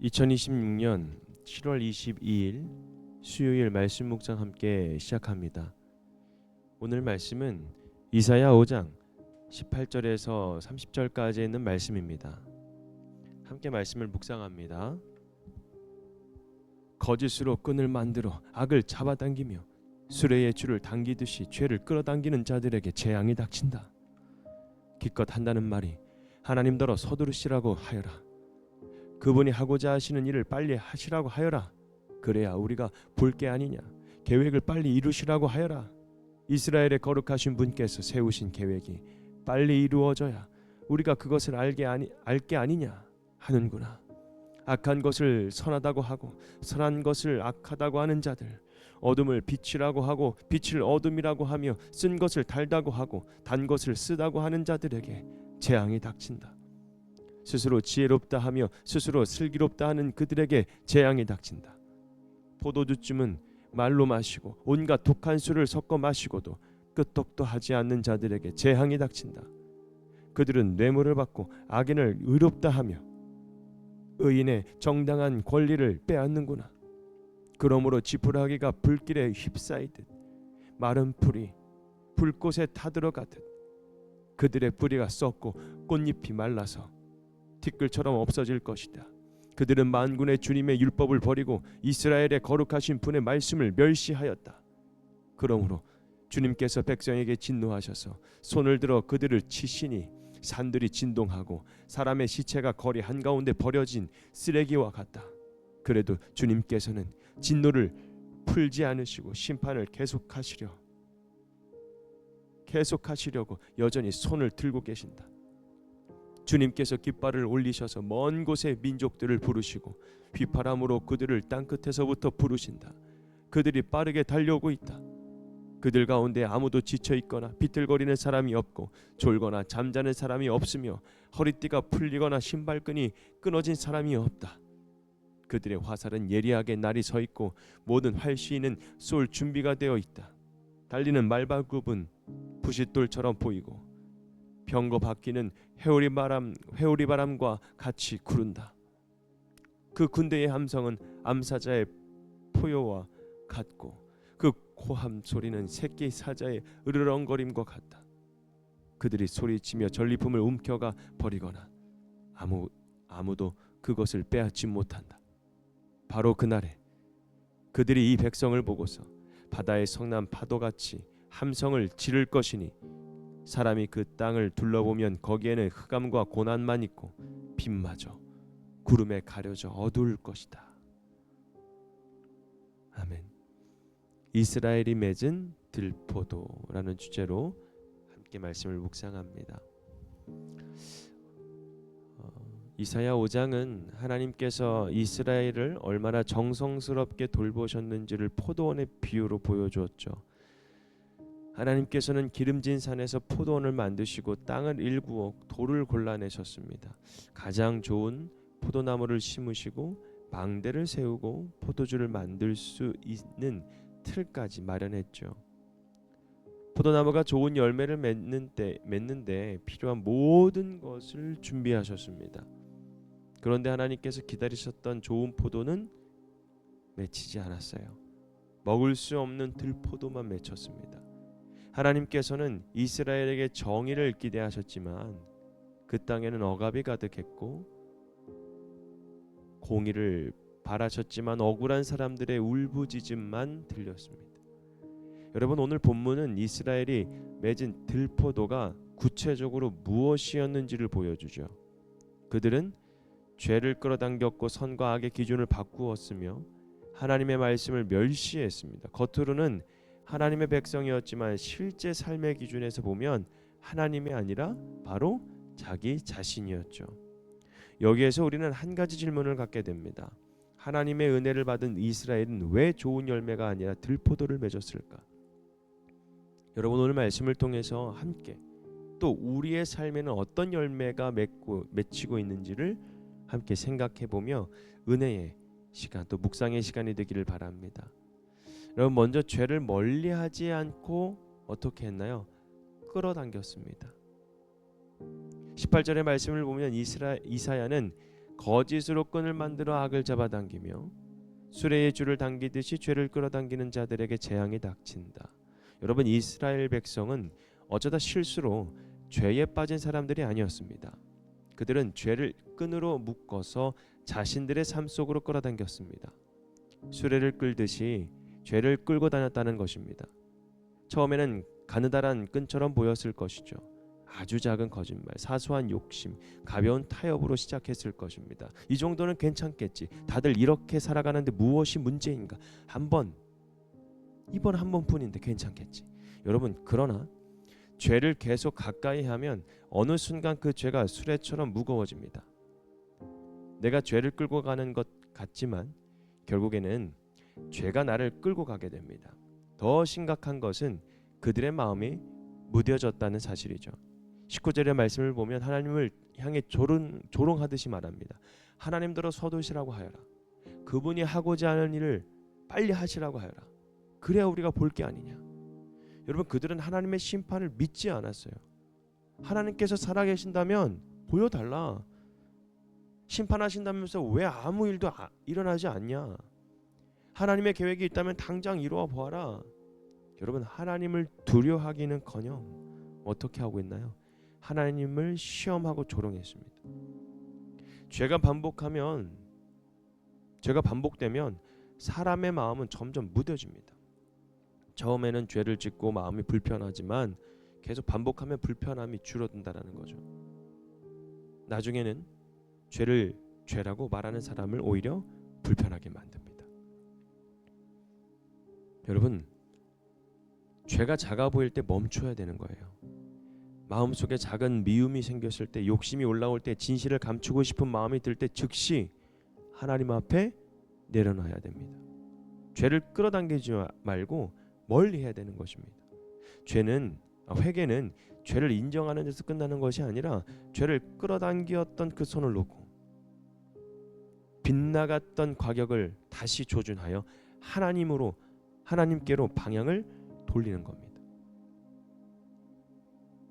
2026년 7월 22일 수요일 말씀 묵상 함께 시작합니다. 오늘 말씀은 이사야 5장 18절에서 30절까지 있는 말씀입니다. 함께 말씀을 묵상합니다. 거짓으로 끈을 만들어 악을 잡아당기며 수레의 줄을 당기듯이 죄를 끌어당기는 자들에게 재앙이 닥친다. 기껏 한다는 말이 하나님더러 서두르시라고 하여라. 그분이 하고자 하시는 일을 빨리 하시라고 하여라. 그래야 우리가 볼 게 아니냐. 계획을 빨리 이루시라고 하여라. 이스라엘의 거룩하신 분께서 세우신 계획이 빨리 이루어져야 우리가 그것을 알 게 아니냐 하는구나. 악한 것을 선하다고 하고 선한 것을 악하다고 하는 자들, 어둠을 빛이라고 하고 빛을 어둠이라고 하며 쓴 것을 달다고 하고 단 것을 쓰다고 하는 자들에게 재앙이 닥친다. 스스로 지혜롭다 하며 스스로 슬기롭다 하는 그들에게 재앙이 닥친다. 포도주쯤은 말로 마시고 온갖 독한 술을 섞어 마시고도 끄떡도 하지 않는 자들에게 재앙이 닥친다. 그들은 뇌물을 받고 악인을 의롭다 하며 의인의 정당한 권리를 빼앗는구나. 그러므로 지푸라기가 불길에 휩싸이듯 마른 풀이 불꽃에 타들어가듯 그들의 뿌리가 썩고 꽃잎이 말라서 티끌처럼 없어질 것이다. 그들은 만군의 주님의 율법을 버리고 이스라엘의 거룩하신 분의 말씀을 멸시하였다. 그러므로 주님께서 백성에게 진노하셔서 손을 들어 그들을 치시니 산들이 진동하고 사람의 시체가 거리 한가운데 버려진 쓰레기와 같다. 그래도 주님께서는 진노를 풀지 않으시고 심판을 계속하시려고 여전히 손을 들고 계신다. 주님께서 깃발을 올리셔서 먼 곳의 민족들을 부르시고 휘파람으로 그들을 땅끝에서부터 부르신다. 그들이 빠르게 달려오고 있다. 그들 가운데 아무도 지쳐 있거나 비틀거리는 사람이 없고 졸거나 잠자는 사람이 없으며 허리띠가 풀리거나 신발끈이 끊어진 사람이 없다. 그들의 화살은 예리하게 날이 서 있고 모든 활시위는 쏠 준비가 되어 있다. 달리는 말발굽은 부싯돌처럼 보이고 병거 바퀴는 회오리 바람과 같이 구른다. 그 군대의 함성은 암사자의 포효와 같고 그 고함 소리는 새끼 사자의 으르렁거림과 같다. 그들이 소리치며 전리품을 움켜가 버리거나 아무도 그것을 빼앗지 못한다. 바로 그날에 그들이 이 백성을 보고서 바다의 성난 파도같이 함성을 지를 것이니 사람이 그 땅을 둘러보면 거기에는 흑암과 고난만 있고 빛마저 구름에 가려져 어두울 것이다. 아멘. 이스라엘이 맺은 들포도라는 주제로 함께 말씀을 묵상합니다. 이사야 5장은 하나님께서 이스라엘을 얼마나 정성스럽게 돌보셨는지를 포도원의 비유로 보여주었죠. 하나님께서는 기름진 산에서 포도원을 만드시고 땅을 일구어 돌을 골라내셨습니다. 가장 좋은 포도나무를 심으시고 망대를 세우고 포도주를 만들 수 있는 틀까지 마련했죠. 포도나무가 좋은 열매를 맺는데 필요한 모든 것을 준비하셨습니다. 그런데 하나님께서 기다리셨던 좋은 포도는 맺히지 않았어요. 먹을 수 없는 들포도만 맺혔습니다. 하나님께서는 이스라엘에게 정의를 기대하셨지만 그 땅에는 억압이 가득했고 공의를 바라셨지만 억울한 사람들의 울부짖음만 들렸습니다. 여러분, 오늘 본문은 이스라엘이 맺은 들포도가 구체적으로 무엇이었는지를 보여주죠. 그들은 죄를 끌어당겼고 선과 악의 기준을 바꾸었으며 하나님의 말씀을 멸시했습니다. 겉으로는 하나님의 백성이었지만 실제 삶의 기준에서 보면 하나님이 아니라 바로 자기 자신이었죠. 여기에서 우리는 한 가지 질문을 갖게 됩니다. 하나님의 은혜를 받은 이스라엘은 왜 좋은 열매가 아니라 들포도를 맺었을까? 여러분, 오늘 말씀을 통해서 함께 또 우리의 삶에는 어떤 열매가 맺히고 있는지를 함께 생각해보며 은혜의 시간, 또 묵상의 시간이 되기를 바랍니다. 여러분, 먼저 죄를 멀리하지 않고 어떻게 했나요? 끌어당겼습니다. 18절의 말씀을 보면 이사야는 거짓으로 끈을 만들어 악을 잡아당기며 수레의 줄을 당기듯이 죄를 끌어당기는 자들에게 재앙이 닥친다. 여러분, 이스라엘 백성은 어쩌다 실수로 죄에 빠진 사람들이 아니었습니다. 그들은 죄를 끈으로 묶어서 자신들의 삶 속으로 끌어당겼습니다. 수레를 끌듯이 죄를 끌고 다녔다는 것입니다. 처음에는 가느다란 끈처럼 보였을 것이죠. 아주 작은 거짓말, 사소한 욕심, 가벼운 타협으로 시작했을 것입니다. 이 정도는 괜찮겠지. 다들 이렇게 살아가는데 무엇이 문제인가? 이번 한 번뿐인데 괜찮겠지. 여러분, 그러나 죄를 계속 가까이 하면 어느 순간 그 죄가 수레처럼 무거워집니다. 내가 죄를 끌고 가는 것 같지만 결국에는 죄가 나를 끌고 가게 됩니다. 더 심각한 것은 그들의 마음이 무뎌졌다는 사실이죠. 19절의 말씀을 보면 하나님을 향해 조롱하듯이 말합니다. 하나님더러 서두시라고 하여라. 그분이 하고자 하는 일을 빨리 하시라고 하여라. 그래야 우리가 볼 게 아니냐. 여러분, 그들은 하나님의 심판을 믿지 않았어요. 하나님께서 살아계신다면 보여달라. 심판하신다면서 왜 아무 일도 일어나지 않냐. 하나님의 계획이 있다면 당장 이루어 보아라. 여러분, 하나님을 두려워하기는커녕 어떻게 하고 있나요? 하나님을 시험하고 조롱했습니다. 죄가 반복되면 사람의 마음은 점점 무뎌집니다. 처음에는 죄를 짓고 마음이 불편하지만 계속 반복하면 불편함이 줄어든다는 거죠. 나중에는 죄를 죄라고 말하는 사람을 오히려 불편하게 만듭니다. 여러분, 죄가 작아 보일 때 멈춰야 되는 거예요. 마음속에 작은 미움이 생겼을 때, 욕심이 올라올 때, 진실을 감추고 싶은 마음이 들 때 즉시 하나님 앞에 내려놔야 됩니다. 죄를 끌어당기지 말고 멀리 해야 되는 것입니다. 회개는 죄를 인정하는 데서 끝나는 것이 아니라 죄를 끌어당겼던 그 손을 놓고 빗나갔던 과격을 다시 조준하여 하나님께로 방향을 돌리는 겁니다.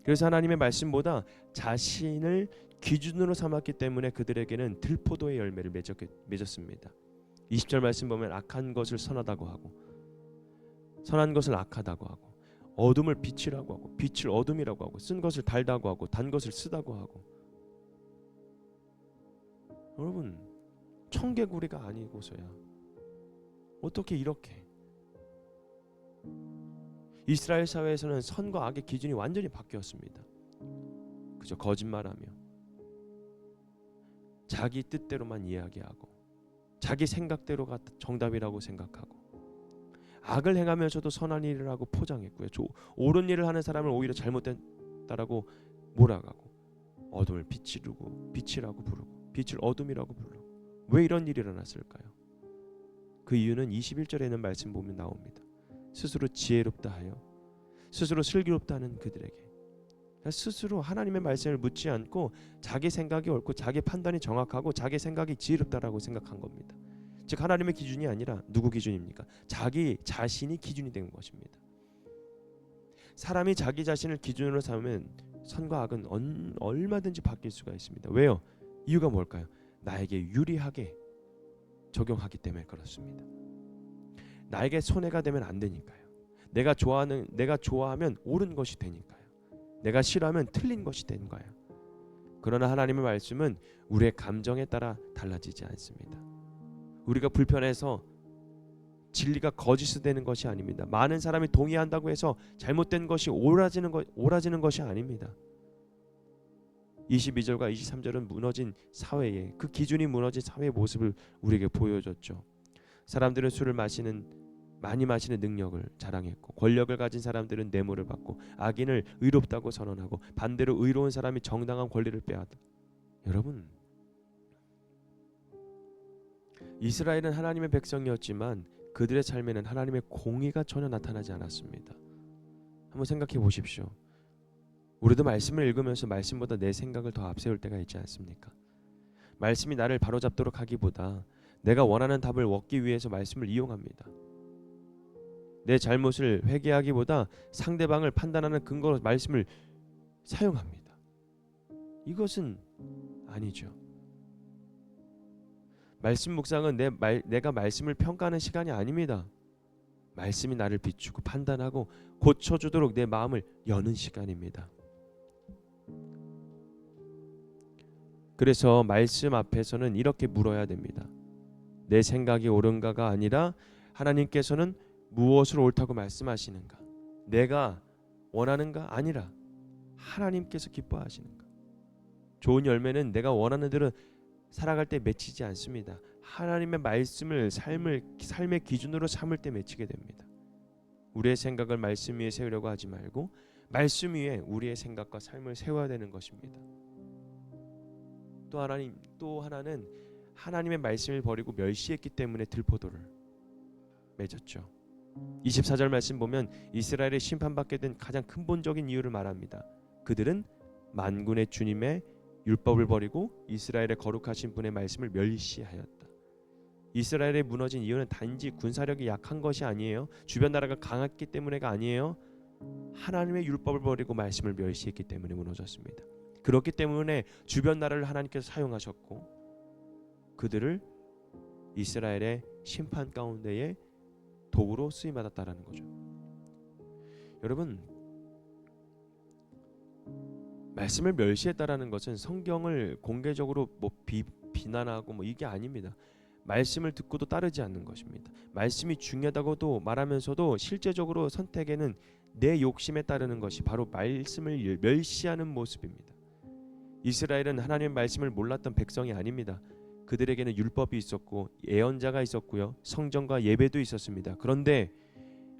그래서 하나님의 말씀보다 자신을 기준으로 삼았기 때문에 그들에게는 들포도의 열매를 맺었습니다. 20절 말씀 보면 악한 것을 선하다고 하고 선한 것을 악하다고 하고 어둠을 빛이라고 하고 빛을 어둠이라고 하고 쓴 것을 달다고 하고 단 것을 쓰다고 하고. 여러분, 청개구리가 아니고서야 어떻게 이렇게. 이스라엘 사회에서는 선과 악의 기준이 완전히 바뀌었습니다. 그저 거짓말하며 자기 뜻대로만 이야기하고 자기 생각대로가 정답이라고 생각하고 악을 행하면서도 선한 일을 하고 포장했고요. 옳은 일을 하는 사람을 오히려 잘못됐다라고 몰아가고 어둠을 빛이라고 부르고 빛을 어둠이라고 부르고. 왜 이런 일이 일어났을까요? 그 이유는 21절에는 말씀 보면 나옵니다. 스스로 지혜롭다 하여 스스로 슬기롭다 하는 그들에게 스스로 하나님의 말씀을 묻지 않고 자기 생각이 옳고 자기 판단이 정확하고 자기 생각이 지혜롭다라고 생각한 겁니다. 즉 하나님의 기준이 아니라 누구 기준입니까? 자기 자신이 기준이 된 것입니다. 사람이 자기 자신을 기준으로 삼으면 선과 악은 얼마든지 바뀔 수가 있습니다. 왜요? 이유가 뭘까요? 나에게 유리하게 적용하기 때문에 그렇습니다. 나에게 손해가 되면 안 되니까요. 내가 좋아하면 옳은 것이 되니까요. 내가 싫어하면 틀린 것이 되는 거예요. 그러나 하나님의 말씀은 우리의 감정에 따라 달라지지 않습니다. 우리가 불편해서 진리가 거짓이 되는 것이 아닙니다. 많은 사람이 동의한다고 해서 잘못된 것이 옳아지는 것이 아닙니다. 22절과 23절은 무너진 사회의 그 기준이 무너진 사회의 모습을 우리에게 보여줬죠. 사람들은 술을 많이 마시는 능력을 자랑했고 권력을 가진 사람들은 뇌물을 받고 악인을 의롭다고 선언하고 반대로 의로운 사람이 정당한 권리를 빼앗아. 여러분, 이스라엘은 하나님의 백성이었지만 그들의 삶에는 하나님의 공의가 전혀 나타나지 않았습니다. 한번 생각해 보십시오. 우리도 말씀을 읽으면서 말씀보다 내 생각을 더 앞세울 때가 있지 않습니까? 말씀이 나를 바로잡도록 하기보다 내가 원하는 답을 얻기 위해서 말씀을 이용합니다. 내 잘못을 회개하기보다 상대방을 판단하는 근거로 말씀을 사용합니다. 이것은 아니죠. 말씀 묵상은 내가 말씀을 평가하는 시간이 아닙니다. 말씀이 나를 비추고 판단하고 고쳐주도록 내 마음을 여는 시간입니다. 그래서 말씀 앞에서는 이렇게 물어야 됩니다. 내 생각이 옳은가가 아니라 하나님께서는 무엇을 옳다고 말씀하시는가? 내가 원하는가? 아니라 하나님께서 기뻐하시는가? 좋은 열매는 내가 원하는 대로 살아갈 때 맺히지 않습니다. 하나님의 말씀을 삶의 기준으로 삼을 때 맺히게 됩니다. 우리의 생각을 말씀 위에 세우려고 하지 말고 말씀 위에 우리의 생각과 삶을 세워야 되는 것입니다. 또 하나는 하나님의 말씀을 버리고 멸시했기 때문에 들포도를 맺었죠. 24절 말씀 보면 이스라엘이 심판받게 된 가장 근본적인 이유를 말합니다. 그들은 만군의 주님의 율법을 버리고 이스라엘의 거룩하신 분의 말씀을 멸시하였다. 이스라엘이 무너진 이유는 단지 군사력이 약한 것이 아니에요. 주변 나라가 강했기 때문에가 아니에요. 하나님의 율법을 버리고 말씀을 멸시했기 때문에 무너졌습니다. 그렇기 때문에 주변 나라를 하나님께서 사용하셨고 그들을 이스라엘의 심판 가운데에 도구로 쓰임받았다라는 거죠. 여러분, 말씀을 멸시했다라는 것은 성경을 공개적으로 비난하고 이게 아닙니다. 말씀을 듣고도 따르지 않는 것입니다. 말씀이 중요하다고도 말하면서도 실제적으로 선택에는 내 욕심에 따르는 것이 바로 말씀을 멸시하는 모습입니다. 이스라엘은 하나님의 말씀을 몰랐던 백성이 아닙니다. 그들에게는 율법이 있었고 예언자가 있었고요. 성전과 예배도 있었습니다. 그런데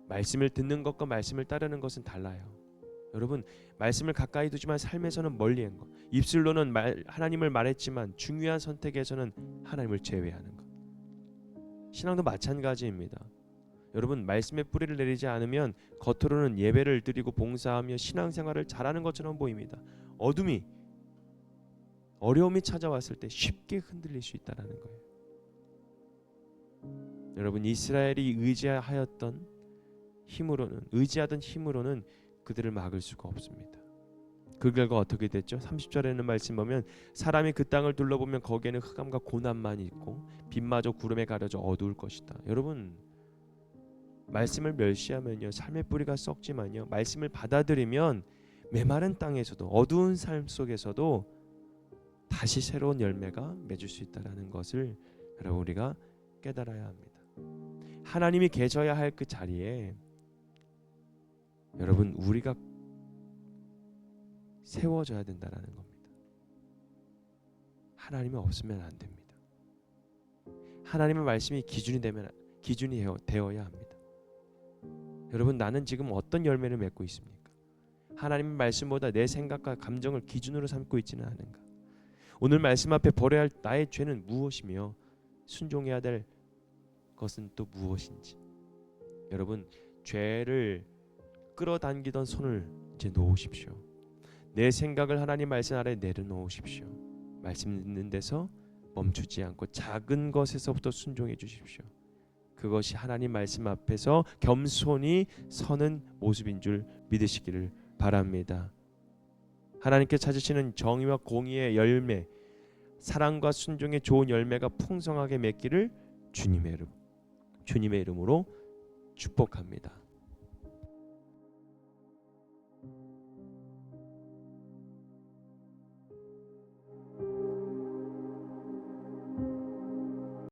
말씀을 듣는 것과 말씀을 따르는 것은 달라요. 여러분, 말씀을 가까이 두지만 삶에서는 멀리한 것. 입술로는 하나님을 말했지만 중요한 선택에서는 하나님을 제외하는 것. 신앙도 마찬가지입니다. 여러분, 말씀의 뿌리를 내리지 않으면 겉으로는 예배를 드리고 봉사하며 신앙생활을 잘하는 것처럼 보입니다. 어려움이 찾아왔을 때 쉽게 흔들릴 수 있다는 거예요. 여러분, 이스라엘이 의지하던 힘으로는 그들을 막을 수가 없습니다. 그 결과 어떻게 됐죠? 30절에는 말씀 보면 사람이 그 땅을 둘러보면 거기에는 흑암과 고난만 있고 빛마저 구름에 가려져 어두울 것이다. 여러분, 말씀을 멸시하면요 삶의 뿌리가 썩지만요 말씀을 받아들이면 메마른 땅에서도 어두운 삶 속에서도 다시 새로운 열매가 맺을 수 있다는 것을 여러분 우리가 깨달아야 합니다. 하나님이 계셔야 할 그 자리에 여러분 우리가 세워져야 된다는 겁니다. 하나님이 없으면 안 됩니다. 하나님의 말씀이 기준이 되어야 합니다. 여러분, 나는 지금 어떤 열매를 맺고 있습니까? 하나님의 말씀보다 내 생각과 감정을 기준으로 삼고 있지는 않은가? 오늘 말씀 앞에 버려야 할 나의 죄는 무엇이며 순종해야 될 것은 또 무엇인지. 여러분, 죄를 끌어당기던 손을 이제 놓으십시오. 내 생각을 하나님 말씀 아래 내려놓으십시오. 말씀 듣는 데서 멈추지 않고 작은 것에서부터 순종해 주십시오. 그것이 하나님 말씀 앞에서 겸손히 서는 모습인 줄 믿으시기를 바랍니다. 하나님께 찾으시는 정의와 공의의 열매, 사랑과 순종의 좋은 열매가 풍성하게 맺기를 주님의 이름으로 축복합니다.